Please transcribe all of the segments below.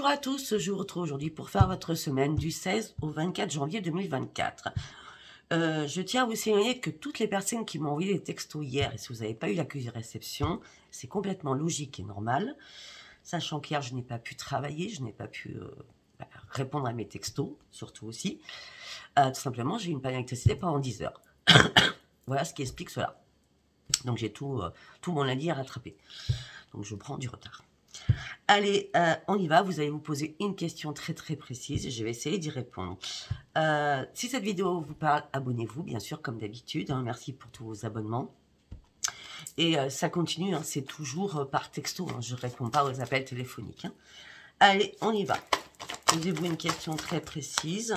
Bonjour à tous, je vous retrouve aujourd'hui pour faire votre semaine du 16 au 24 janvier 2024. Je tiens à vous signaler que toutes les personnes qui m'ont envoyé des textos hier, et si vous n'avez pas eu l'accusé de réception, c'est complètement logique et normal, sachant qu'hier je n'ai pas pu travailler, je n'ai pas pu répondre à mes textos, surtout aussi. Tout simplement, j'ai eu une panne d'électricité pendant 10 heures. Voilà ce qui explique cela. Donc j'ai tout mon lundi à rattraper. Donc je prends du retard. Allez, on y va. Vous allez vous poser une question très précise. Je vais essayer d'y répondre. Si cette vidéo vous parle, abonnez-vous, bien sûr, comme d'habitude. Hein, merci pour tous vos abonnements. Et ça continue, hein, c'est toujours par texto. Hein, je ne réponds pas aux appels téléphoniques. Hein. Allez, on y va. Posez-vous une question très précise.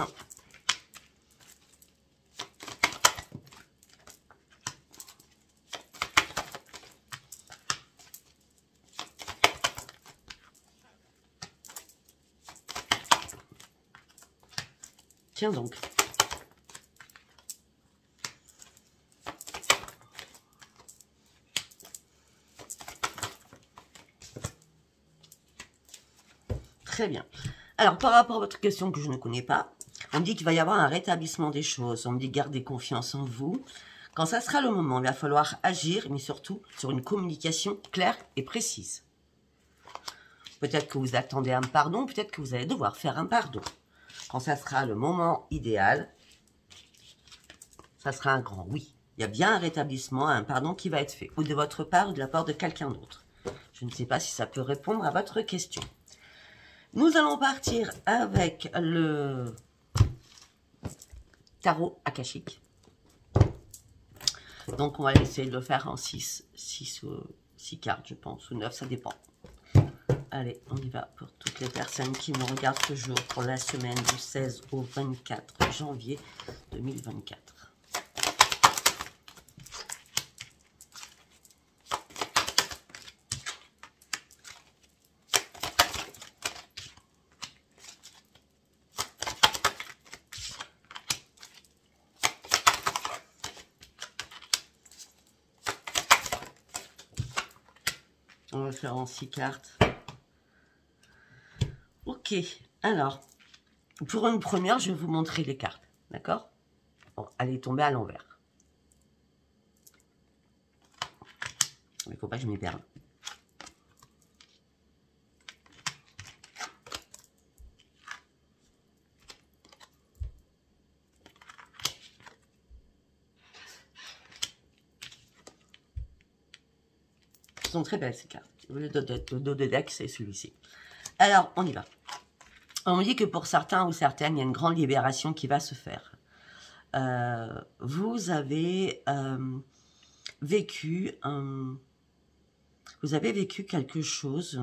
Tiens donc. Très bien. Alors, par rapport à votre question que je ne connais pas, on me dit qu'il va y avoir un rétablissement des choses. On me dit garder confiance en vous. Quand ça sera le moment, il va falloir agir, mais surtout sur une communication claire et précise. Peut-être que vous attendez un pardon, peut-être que vous allez devoir faire un pardon. Quand ça sera le moment idéal, ça sera un grand oui. Il y a bien un rétablissement, un pardon qui va être fait, ou de votre part ou de la part de quelqu'un d'autre. Je ne sais pas si ça peut répondre à votre question. Nous allons partir avec le tarot akashique. Donc, on va essayer de le faire en 6 cartes, je pense, ou 9, ça dépend. Allez, on y va pour toutes les personnes qui me regardent ce jour pour la semaine du 16 au 24 janvier 2024. On va le faire en 6 cartes. Ok, alors, pour une première, je vais vous montrer les cartes, d'accord? Bon, elle est tombée à l'envers. Il ne faut pas que je m'y perde. Elles sont très belles ces cartes. Le dos de deck, c'est celui-ci. Alors, on y va. On me dit que pour certains ou certaines, il y a une grande libération qui va se faire. Vous avez vécu quelque chose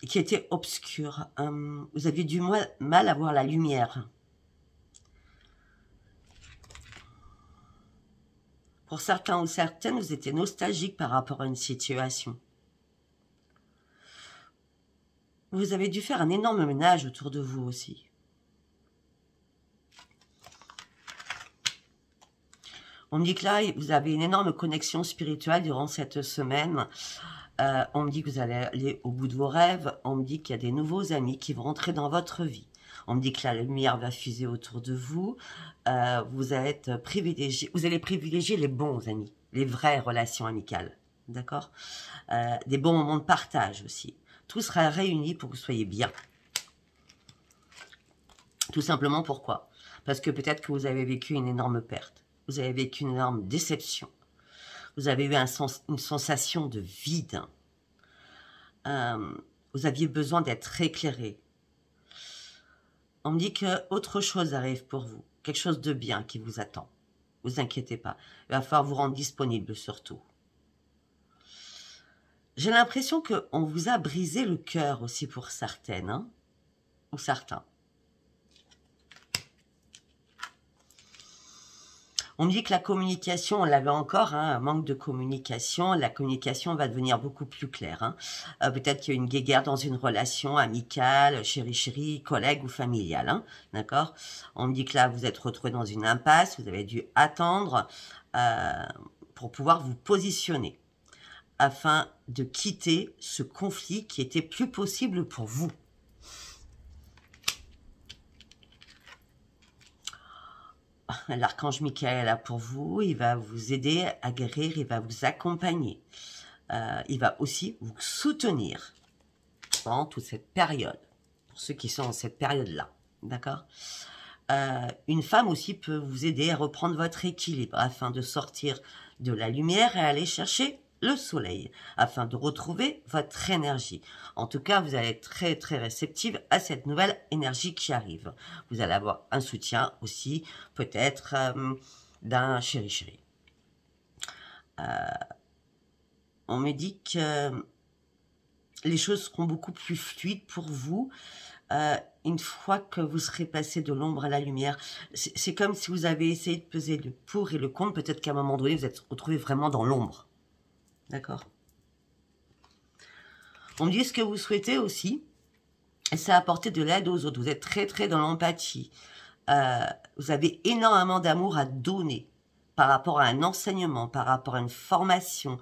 qui était obscur. Vous aviez du mal à voir la lumière. Pour certains ou certaines, vous étiez nostalgique par rapport à une situation. Vous avez dû faire un énorme ménage autour de vous aussi. On me dit que là, vous avez une énorme connexion spirituelle durant cette semaine. On me dit que vous allez aller au bout de vos rêves. On me dit qu'il y a des nouveaux amis qui vont rentrer dans votre vie. On me dit que la lumière va fuser autour de vous. Vous allez privilégier les bons amis, les vraies relations amicales. D'accord? Des bons moments de partage aussi. Tout sera réuni pour que vous soyez bien. Tout simplement pourquoi? Parce que peut-être que vous avez vécu une énorme perte. Vous avez vécu une énorme déception. Vous avez eu une sensation de vide. Vous aviez besoin d'être éclairé. On me dit qu'autre chose arrive pour vous. Quelque chose de bien qui vous attend. Ne vous inquiétez pas. Il va falloir vous rendre disponible surtout. J'ai l'impression qu'on vous a brisé le cœur aussi pour certaines, hein, ou certains. On me dit que la communication, on l'avait encore, hein, un manque de communication. La communication va devenir beaucoup plus claire. Hein. Peut-être qu'il y a une guéguerre dans une relation amicale, chéri-chéri, collègue ou familiale. Hein, d'accord? On me dit que là, vous êtes retrouvé dans une impasse. Vous avez dû attendre pour pouvoir vous positionner. afin de quitter ce conflit qui était plus possible pour vous. L'archange Michael est là pour vous, il va vous aider à guérir, il va vous accompagner. Il va aussi vous soutenir pendant toute cette période, pour ceux qui sont dans cette période-là, d'accord? Une femme aussi peut vous aider à reprendre votre équilibre afin de sortir de la lumière et aller chercher le soleil, afin de retrouver votre énergie. En tout cas, vous allez être très très réceptive à cette nouvelle énergie qui arrive. Vous allez avoir un soutien aussi, peut-être d'un chéri. On me dit que les choses seront beaucoup plus fluides pour vous une fois que vous serez passé de l'ombre à la lumière. C'est comme si vous avez essayé de peser le pour et le contre. Peut-être qu'à un moment donné, vous êtes retrouvé vraiment dans l'ombre. D'accord? On me dit ce que vous souhaitez aussi, c'est apporter de l'aide aux autres. Vous êtes très très dans l'empathie. Vous avez énormément d'amour à donner par rapport à un enseignement, par rapport à une formation,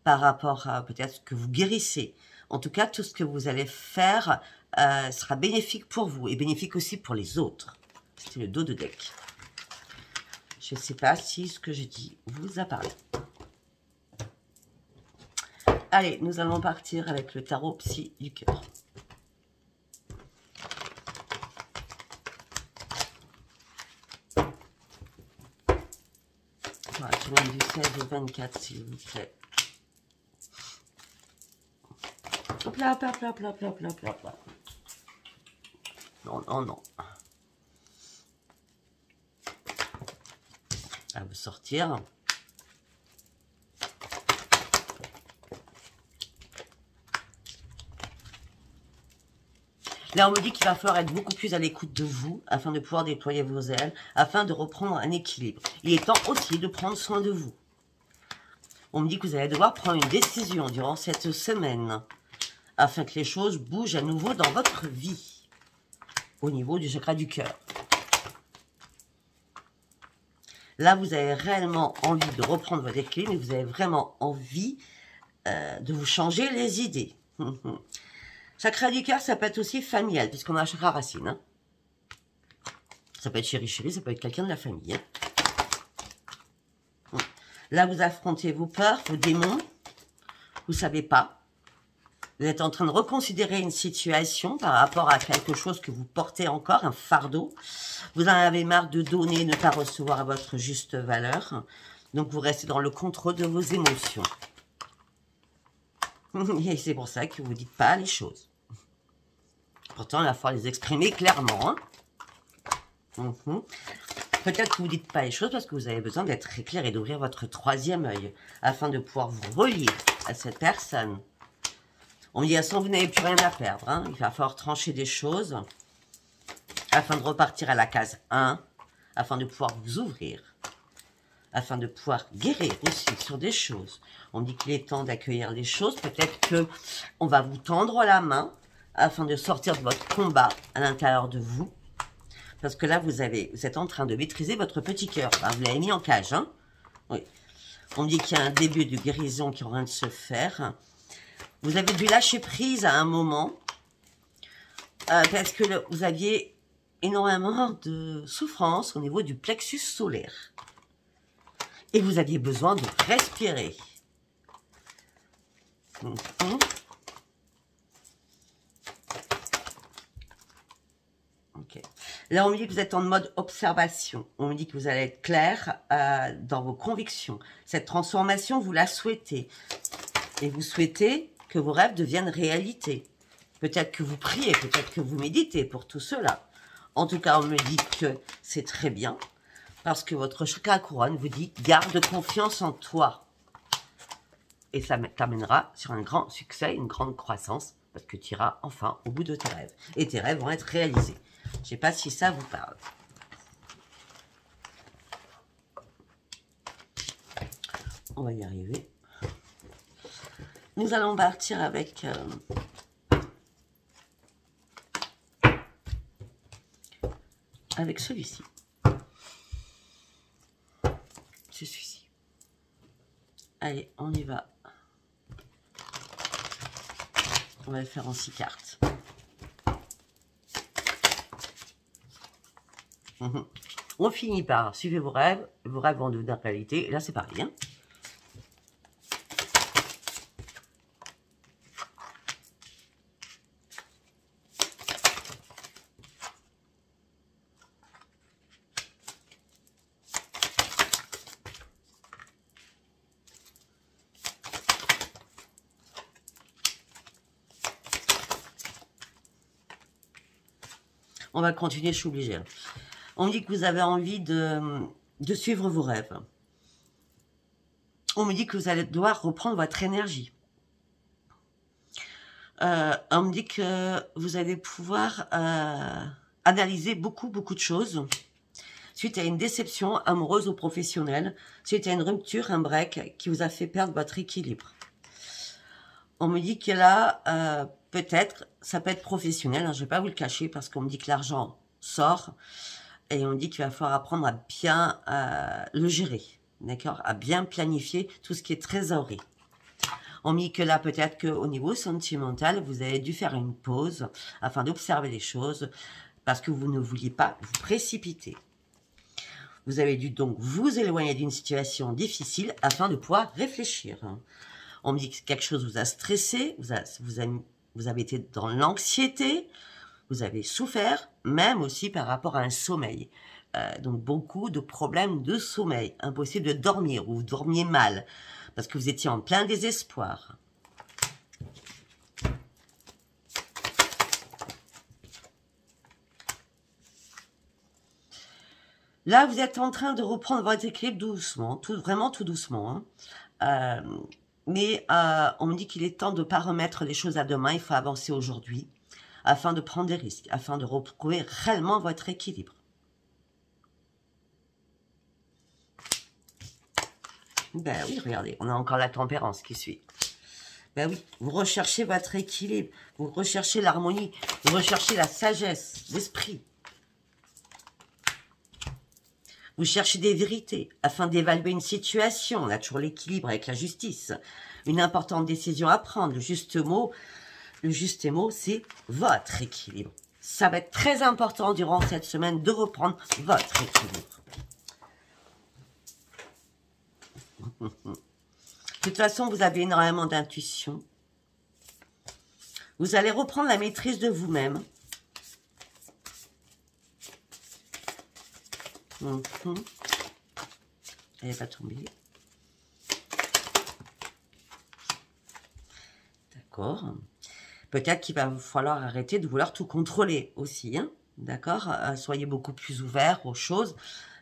par rapport à peut-être ce que vous guérissez. En tout cas, tout ce que vous allez faire sera bénéfique pour vous et bénéfique aussi pour les autres. C'était le dos de deck. Je ne sais pas si ce que j'ai dit vous a parlé. Allez, nous allons partir avec le tarot psy du cœur. Voilà, semaine du 16 au 24, s'il vous plaît. Hop là, hop là, hop là, hop là, hop là, hop là, hop là. Non, non, non. À vous sortir. Là, on me dit qu'il va falloir être beaucoup plus à l'écoute de vous, afin de pouvoir déployer vos ailes, afin de reprendre un équilibre. Il est temps aussi de prendre soin de vous. On me dit que vous allez devoir prendre une décision durant cette semaine, afin que les choses bougent à nouveau dans votre vie, au niveau du chakra du cœur. Là, vous avez réellement envie de reprendre votre équilibre, mais vous avez vraiment envie de vous changer les idées. Chakra du cœur, ça peut être aussi familial, puisqu'on a un chakra racine. Hein. Ça peut être chéri, ça peut être quelqu'un de la famille. Hein. Là, vous affrontez vos peurs, vos démons. Vous ne savez pas. Vous êtes en train de reconsidérer une situation par rapport à quelque chose que vous portez encore, un fardeau. Vous en avez marre de donner et ne pas recevoir à votre juste valeur. Donc, vous restez dans le contrôle de vos émotions. Et c'est pour ça que vous ne dites pas les choses. Pourtant, il va falloir les exprimer clairement. Hein. Peut-être que vous ne dites pas les choses parce que vous avez besoin d'être très clair et d'ouvrir votre troisième œil afin de pouvoir vous relier à cette personne. On me dit, à ce moment, vous n'avez plus rien à perdre. Hein. Il va falloir trancher des choses afin de repartir à la case 1, afin de pouvoir vous ouvrir, afin de pouvoir guérir aussi sur des choses. On me dit qu'il est temps d'accueillir les choses. Peut-être qu'on va vous tendre la main afin de sortir de votre combat à l'intérieur de vous. Parce que là, vous êtes en train de maîtriser votre petit cœur. Vous l'avez mis en cage. Hein, oui. On me dit qu'il y a un début de guérison qui est en train de se faire. Vous avez dû lâcher prise à un moment. Parce que vous aviez énormément de souffrance au niveau du plexus solaire. Et vous aviez besoin de respirer. Okay. Là, on me dit que vous êtes en mode observation. On me dit que vous allez être clair dans vos convictions. Cette transformation, vous la souhaitez. Et vous souhaitez que vos rêves deviennent réalité. Peut-être que vous priez, peut-être que vous méditez pour tout cela. En tout cas, on me dit que c'est très bien. Parce que votre chakra couronne vous dit « Garde confiance en toi ». Et ça t'amènera sur un grand succès, une grande croissance. Parce que tu iras enfin au bout de tes rêves. Et tes rêves vont être réalisés. Je ne sais pas si ça vous parle. On va y arriver. Nous allons partir avec... avec celui-ci. C'est celui-ci. Allez, on y va. On va le faire en 6 cartes. On finit par suivez vos rêves vont devenir réalité. Et là, c'est pareil. Hein. On va continuer, je suis obligée. On me dit que vous avez envie de suivre vos rêves. On me dit que vous allez devoir reprendre votre énergie. On me dit que vous allez pouvoir analyser beaucoup de choses suite à une déception amoureuse ou professionnelle, suite à une rupture, un break qui vous a fait perdre votre équilibre. On me dit que là, peut-être, ça peut être professionnel, hein, je ne vais pas vous le cacher parce qu'on me dit que l'argent sort et on me dit qu'il va falloir apprendre à bien le gérer, d'accord, à bien planifier tout ce qui est trésorerie. On me dit que là, peut-être qu'au niveau sentimental, vous avez dû faire une pause afin d'observer les choses parce que vous ne vouliez pas vous précipiter. Vous avez dû donc vous éloigner d'une situation difficile afin de pouvoir réfléchir. On me dit que quelque chose vous a stressé, vous avez été dans l'anxiété, vous avez souffert, même aussi par rapport à un sommeil. Donc beaucoup de problèmes de sommeil, impossible de dormir ou vous dormiez mal, parce que vous étiez en plein désespoir. Là, vous êtes en train de reprendre votre équilibre doucement, vraiment tout doucement. Hein. Mais on me dit qu'il est temps de ne pas remettre les choses à demain, il faut avancer aujourd'hui, afin de prendre des risques, afin de retrouver réellement votre équilibre. Ben oui, regardez, on a encore la tempérance qui suit. Ben oui, vous recherchez votre équilibre, vous recherchez l'harmonie, vous recherchez la sagesse, l'esprit. Vous cherchez des vérités afin d'évaluer une situation. On a toujours l'équilibre avec la justice. Une importante décision à prendre. Le juste mot, c'est votre équilibre. Ça va être très important durant cette semaine de reprendre votre équilibre. De toute façon, vous avez énormément d'intuition. Vous allez reprendre la maîtrise de vous-même. Elle n'est pas tombée. D'accord. Peut-être qu'il va falloir arrêter de vouloir tout contrôler aussi. Hein. D'accord. Soyez beaucoup plus ouverts aux choses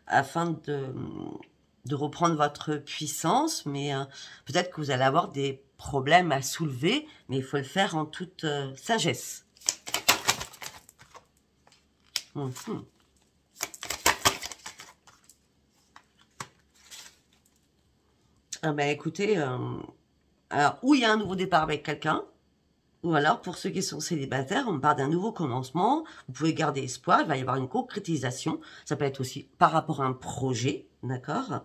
afin de reprendre votre puissance. Mais peut-être que vous allez avoir des problèmes à soulever. Mais il faut le faire en toute sagesse. Ah ben écoutez, alors où il y a un nouveau départ avec quelqu'un, ou alors pour ceux qui sont célibataires, on parle d'un nouveau commencement, vous pouvez garder espoir, il va y avoir une concrétisation, ça peut être aussi par rapport à un projet, d'accord,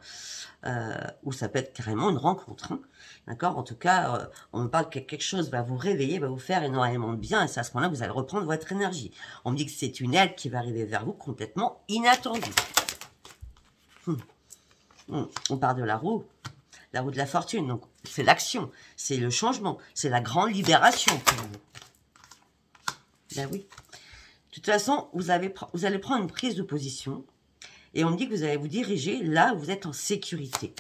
ou ça peut être carrément une rencontre, hein, d'accord, en tout cas, on me parle que quelque chose va vous réveiller, va vous faire énormément de bien, et c'est à ce moment-là que vous allez reprendre votre énergie. On me dit que c'est une aide qui va arriver vers vous complètement inattendue. On parle de la roue de la fortune, donc c'est l'action, c'est le changement, c'est la grande libération pour vous. Ben oui. De toute façon, vous allez prendre une prise de position et on me dit que vous allez vous diriger là où vous êtes en sécurité.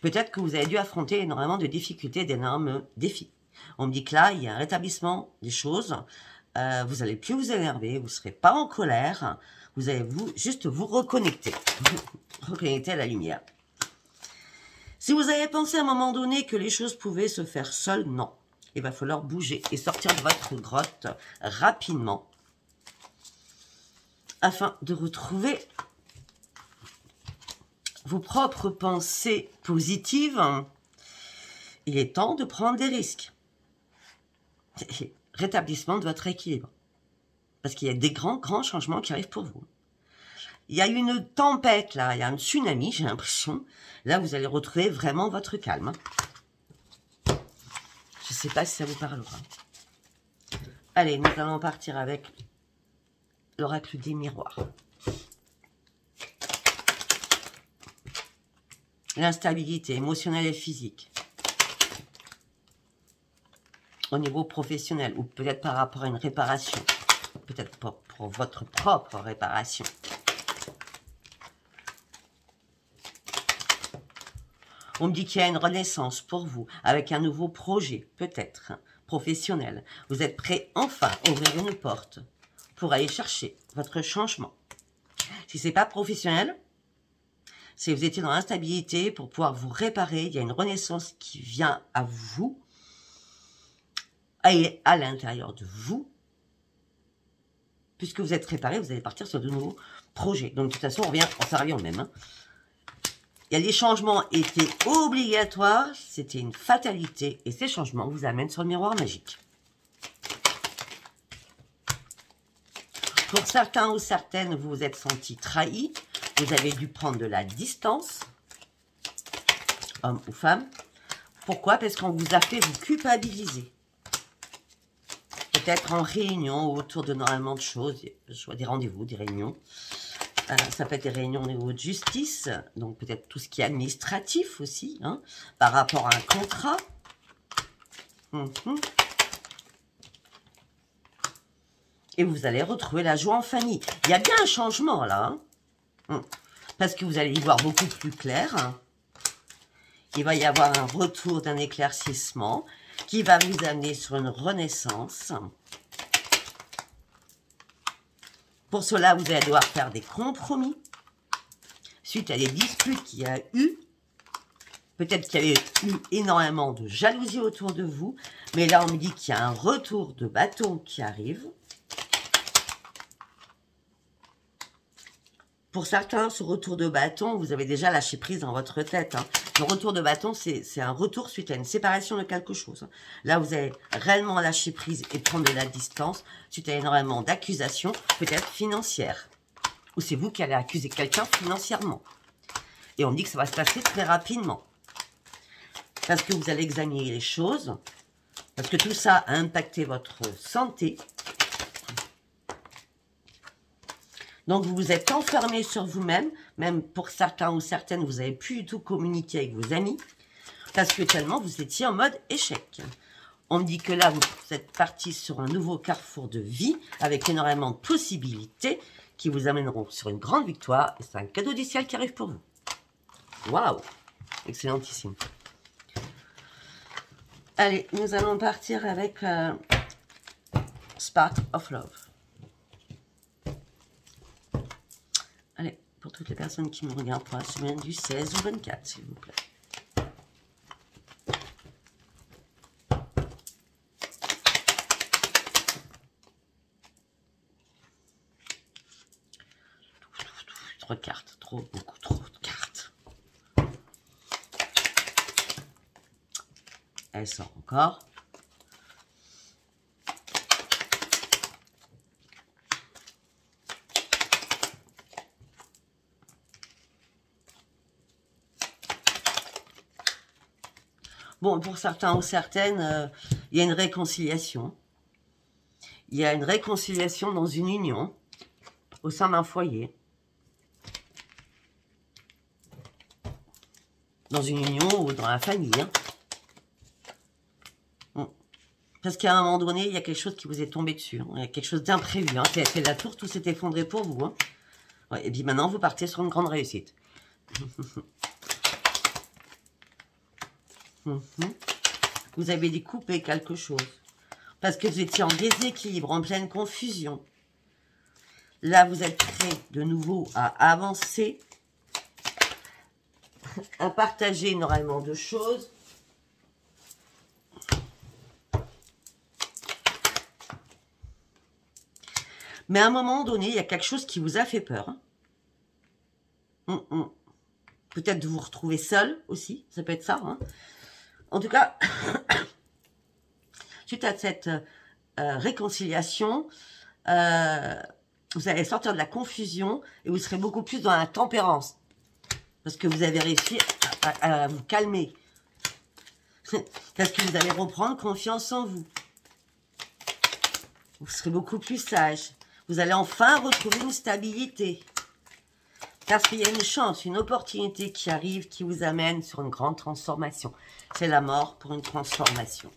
Peut-être que vous avez dû affronter énormément de difficultés, d'énormes défis. On me dit que là, il y a un rétablissement des choses, vous n'allez plus vous énerver, vous ne serez pas en colère, vous allez juste vous reconnecter, reconnecter à la lumière. Si vous avez pensé à un moment donné que les choses pouvaient se faire seules, non. Il va falloir bouger et sortir de votre grotte rapidement afin de retrouver vos propres pensées positives. Il est temps de prendre des risques. Rétablissement de votre équilibre. Parce qu'il y a des grands changements qui arrivent pour vous. Il y a une tempête là, il y a un tsunami, j'ai l'impression. Là, vous allez retrouver vraiment votre calme. Je sais pas si ça vous parlera. Allez, nous allons partir avec l'oracle des miroirs. L'instabilité émotionnelle et physique. Au niveau professionnel, ou peut-être par rapport à une réparation. Peut-être pour votre propre réparation. On me dit qu'il y a une renaissance pour vous, avec un nouveau projet, peut-être, professionnel. Vous êtes prêt enfin à ouvrir une porte pour aller chercher votre changement. Si ce n'est pas professionnel, si vous étiez dans l'instabilité, pour pouvoir vous réparer, il y a une renaissance qui vient à vous, et à l'intérieur de vous. Puisque vous êtes réparé, vous allez partir sur de nouveaux projets. Donc, de toute façon, ça revient au même. Hein. Les changements étaient obligatoires, c'était une fatalité, et ces changements vous amènent sur le miroir magique. Pour certains ou certaines, vous vous êtes senti trahi, vous avez dû prendre de la distance, homme ou femme. Pourquoi? Parce qu'on vous a fait vous culpabiliser. Peut-être en réunion ou autour de normalement de choses, des rendez-vous, des réunions. Ça peut être des réunions au niveau de justice, donc peut-être tout ce qui est administratif aussi, hein, par rapport à un contrat. Et vous allez retrouver la joie en famille. Il y a bien un changement là, hein, parce que vous allez y voir beaucoup plus clair. Hein. Il va y avoir un retour d'un éclaircissement qui va vous amener sur une renaissance. Pour cela, vous allez devoir faire des compromis. Suite à des disputes qu'il y a eu, peut-être qu'il y avait eu énormément de jalousie autour de vous, mais là, on me dit qu'il y a un retour de bâton qui arrive. Pour certains, ce retour de bâton, vous avez déjà lâché prise dans votre tête. Hein. Le retour de bâton, c'est un retour suite à une séparation de quelque chose. Là, vous allez réellement lâcher prise et prendre de la distance suite à énormément d'accusations, peut-être financières. Ou c'est vous qui allez accuser quelqu'un financièrement. Et on dit que ça va se passer très rapidement. Parce que vous allez examiner les choses. Parce que tout ça a impacté votre santé. Donc, vous vous êtes enfermé sur vous-même. Même pour certains ou certaines, vous n'avez plus du tout communiqué avec vos amis. Parce que tellement vous étiez en mode échec. On me dit que là, vous êtes parti sur un nouveau carrefour de vie avec énormément de possibilités qui vous amèneront sur une grande victoire. Et c'est un cadeau du ciel qui arrive pour vous. Waouh! Excellentissime. Allez, nous allons partir avec Spark of Love. Allez, pour toutes les personnes qui me regardent pour la semaine du 16 au 24, s'il vous plaît. Trop de cartes, beaucoup trop de cartes. Elle sort encore. Bon, pour certains ou certaines, il y a une réconciliation. Il y a une réconciliation dans une union, au sein d'un foyer. Dans une union ou dans la famille. Hein. Parce qu'à un moment donné, il y a quelque chose qui vous est tombé dessus. Hein. Il y a quelque chose d'imprévu. Hein. C'est la tour, tout s'est effondré pour vous. Hein. Ouais, et puis maintenant, vous partez sur une grande réussite. Vous avez découpé quelque chose. Parce que vous étiez en déséquilibre, en pleine confusion. Là, vous êtes prêt de nouveau à avancer, à partager énormément de choses. Mais à un moment donné, il y a quelque chose qui vous a fait peur. Peut-être de vous retrouver seul aussi, ça peut être ça. Hein. En tout cas, suite à cette réconciliation, vous allez sortir de la confusion et vous serez beaucoup plus dans la tempérance. Parce que vous avez réussi à vous calmer. Parce que vous allez reprendre confiance en vous. Vous serez beaucoup plus sage. Vous allez enfin retrouver une stabilité. Parce qu'il y a une chance, une opportunité qui arrive, qui vous amène sur une grande transformation. C'est la mort pour une transformation.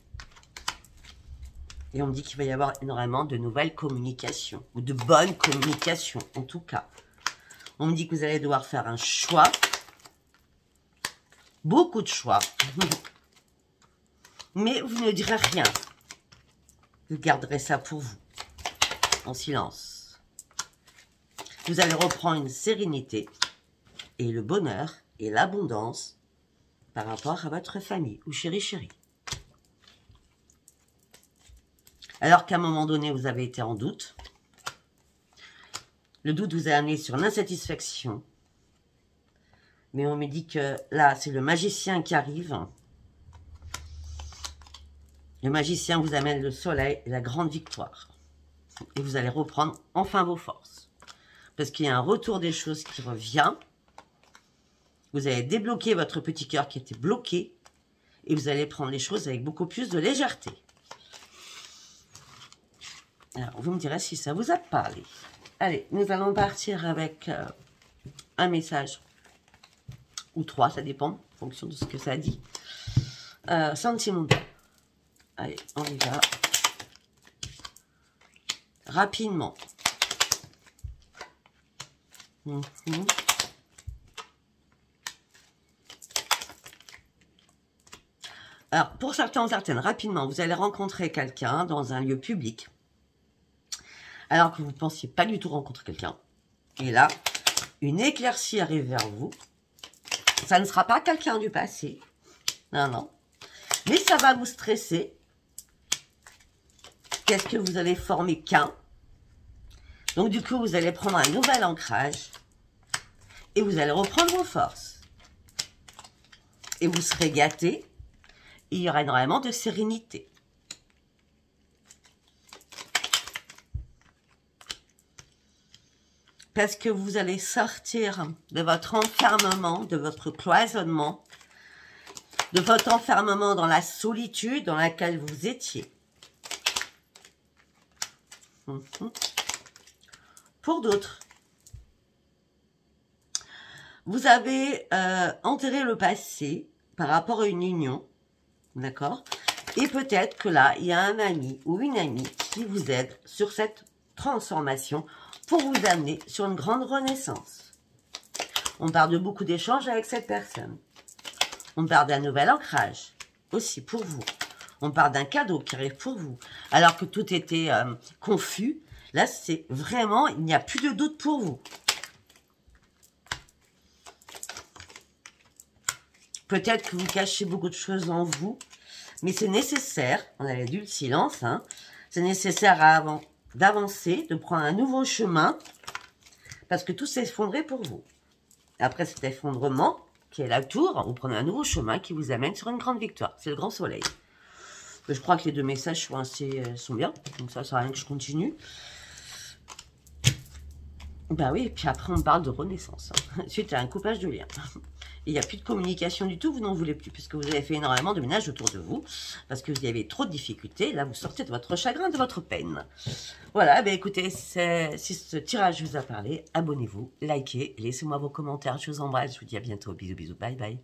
Et on me dit qu'il va y avoir énormément de nouvelles communications. Ou de bonnes communications, en tout cas. On me dit que vous allez devoir faire un choix. Beaucoup de choix. Mais vous ne direz rien. Vous garderez ça pour vous. En silence. Vous allez reprendre une sérénité et le bonheur et l'abondance par rapport à votre famille ou chéri. Alors qu'à un moment donné, vous avez été en doute. Le doute vous a amené sur l'insatisfaction. Mais on me dit que là, c'est le magicien qui arrive. Le magicien vous amène le soleil et la grande victoire. Et vous allez reprendre enfin vos forces. Parce qu'il y a un retour des choses qui revient. Vous allez débloquer votre petit cœur qui était bloqué. Et vous allez prendre les choses avec beaucoup plus de légèreté. Alors, vous me direz si ça vous a parlé. Allez, nous allons partir avec un message. Ou 3, ça dépend, en fonction de ce que ça dit. Sentimental. Allez, on y va. Rapidement. Alors, pour certains ou certaines, rapidement, vous allez rencontrer quelqu'un dans un lieu public. Alors que vous ne pensiez pas du tout rencontrer quelqu'un. Et là, une éclaircie arrive vers vous. Ça ne sera pas quelqu'un du passé. Non, non. Mais ça va vous stresser. Qu'est-ce que vous allez former qu'un? Donc, du coup, vous allez prendre un nouvel ancrage. Et vous allez reprendre vos forces. Et vous serez gâtés. Il y aura énormément de sérénité. Parce que vous allez sortir de votre enfermement, de votre cloisonnement, de votre enfermement dans la solitude dans laquelle vous étiez. Pour d'autres, vous avez enterré le passé par rapport à une union, d'accord? Et peut-être que là, il y a un ami ou une amie qui vous aide sur cette transformation pour vous amener sur une grande renaissance. On parle de beaucoup d'échanges avec cette personne. On parle d'un nouvel ancrage aussi pour vous. On parle d'un cadeau qui arrive pour vous. Alors que tout était confus, là c'est vraiment, il n'y a plus de doute pour vous. Peut-être que vous cachez beaucoup de choses en vous, mais c'est nécessaire, on avait dû le silence, hein, c'est nécessaire d'avancer, de prendre un nouveau chemin, parce que tout s'est effondré pour vous. Après cet effondrement, qui est la tour, vous prenez un nouveau chemin qui vous amène sur une grande victoire. C'est le grand soleil. Je crois que les deux messages sont bien, donc ça sert à rien que je continue. Bah oui, et puis après on parle de renaissance, hein, suite à un coupage de lien. Il n'y a plus de communication du tout, vous n'en voulez plus, puisque vous avez fait énormément de ménage autour de vous, parce que vous avez trop de difficultés, là vous sortez de votre chagrin, de votre peine. Voilà, ben écoutez, si ce tirage vous a parlé, abonnez-vous, likez, laissez-moi vos commentaires, je vous embrasse, je vous dis à bientôt, bisous bisous, bye bye.